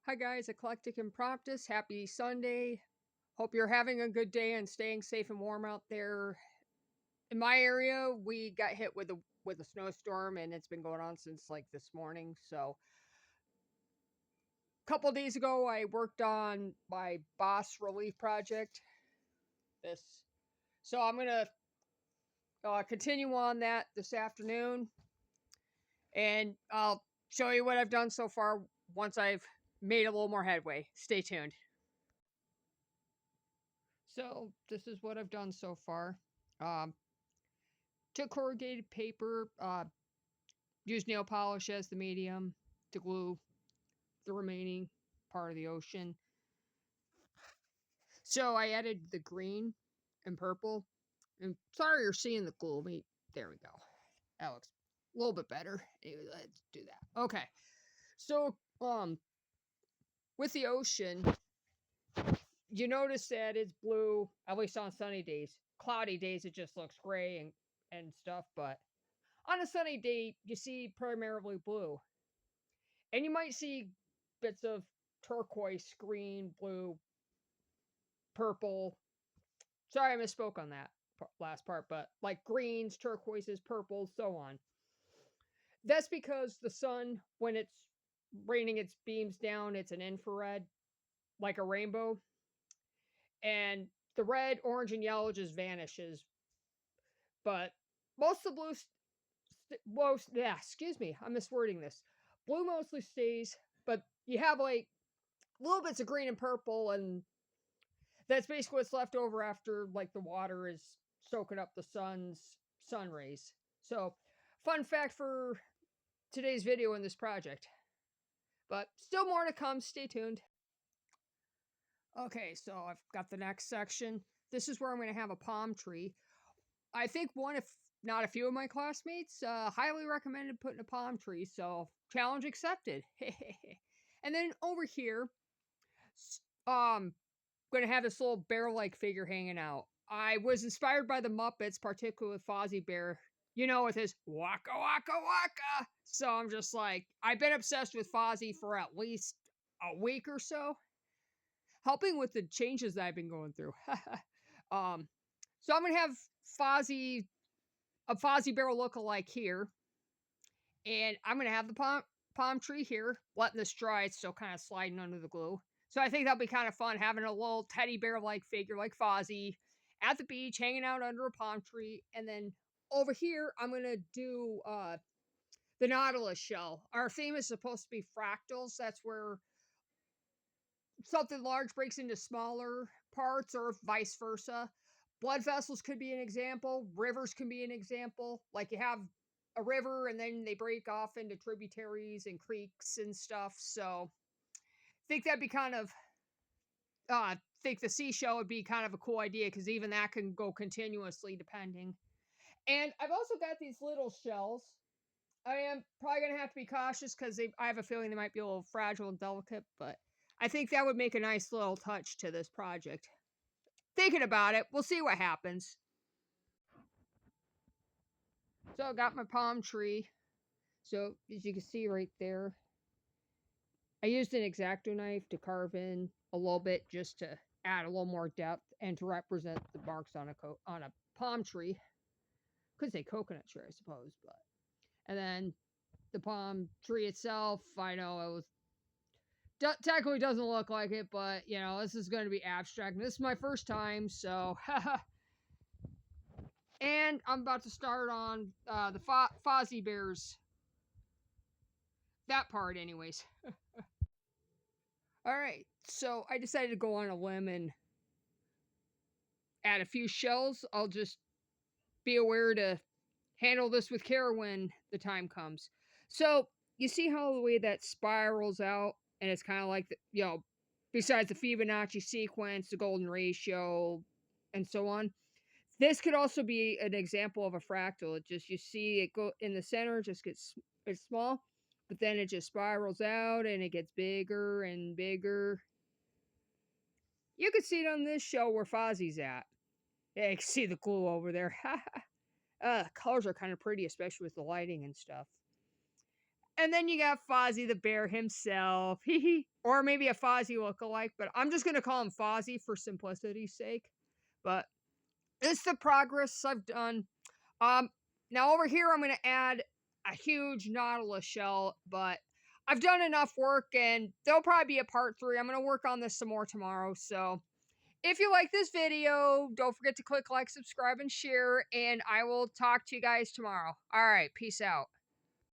Hi guys, Eclectic Impromptus. Happy Sunday. Hope you're having a good day and staying safe and warm out there. In my area, we got hit with a snowstorm and it's been going on since like this morning. So, a couple days ago I worked on my boss relief project. This. So, I'm going to continue on that this afternoon and I'll show you what I've done so far once I've made a little more headway. Stay tuned. So, this is what I've done so far. Um, took corrugated paper, used nail polish as the medium to glue the remaining part of the ocean. So I added the green and purple. And sorry you're seeing the glue. There we go. That looks a little bit better. Anyway, let's do that. Okay. So, with the ocean, you notice that it's blue, at least on sunny days. Cloudy days, it just looks gray and stuff. But on a sunny day, you see primarily blue. And you might see bits of turquoise, green, blue, purple. Sorry, I misspoke on that last part, but like greens, turquoises, purples, so on. That's because the sun, when it's raining its beams down, it's an infrared, like a rainbow. And the red, orange, and yellow just vanishes. But most of the blue, excuse me, I'm miswording this. Blue mostly stays, but you have like little bits of green and purple, and that's basically what's left over after like the water is soaking up the sun rays. So, fun fact for today's video in this project. But still more to come. Stay tuned. Okay, so I've got the next section. This is where I'm going to have a palm tree. I think one, if not a few of my classmates, highly recommended putting a palm tree. So, challenge accepted. And then over here, going to have this little bear-like figure hanging out. I was inspired by the Muppets, particularly with Fozzie Bear, with his waka waka waka. So I'm just like, I've been obsessed with Fozzie for at least a week or so, helping with the changes that I've been going through. um, so I'm gonna have a Fozzie Bear look-alike here, and I'm gonna have the palm tree here, letting this dry. It's still kind of sliding under the glue. So I think that'll be kind of fun having a little teddy bear like figure like Fozzie at the beach, hanging out under a palm tree. And then over here, I'm going to do the Nautilus shell. Our theme is supposed to be fractals. That's where something large breaks into smaller parts or vice versa. Blood vessels could be an example. Rivers can be an example. Like you have a river and then they break off into tributaries and creeks and stuff. So think that'd be kind of think the seashell would be kind of a cool idea because even that can go continuously depending. And I've also got these little shells. I am probably gonna have to be cautious because I have a feeling they might be a little fragile and delicate, but I think that would make a nice little touch to this project. Thinking about it, we'll see what happens. So I got my palm tree. So as you can see right there, I used an X-Acto knife to carve in a little bit just to add a little more depth and to represent the marks on a palm tree. Could say coconut tree, I suppose, but and then the palm tree itself, I know it was technically doesn't look like it, but this is going to be abstract. This is my first time, so and I'm about to start on the Fozzie Bears. That part, anyways. All right, so I decided to go on a limb and add a few shells. I'll just be aware to handle this with care when the time comes. So you see how the way that spirals out, and it's kind of like besides the Fibonacci sequence, the golden ratio, and so on. This could also be an example of a fractal. It just, you see it go in the center, it just it's small, but then it just spirals out and it gets bigger and bigger. You can see it on this show where Fozzie's at. Yeah, you can see the glue over there. Colors are kind of pretty, especially with the lighting and stuff. And then you got Fozzie the Bear himself. Or maybe a Fozzie lookalike, but I'm just going to call him Fozzie for simplicity's sake. But it's the progress I've done. Now over here, I'm going to add a huge Nautilus shell, but I've done enough work and there'll probably be a part 3. I'm going to work on this some more tomorrow. So if you like this video, don't forget to click like, subscribe, and share, and I will talk to you guys tomorrow. All right, peace out.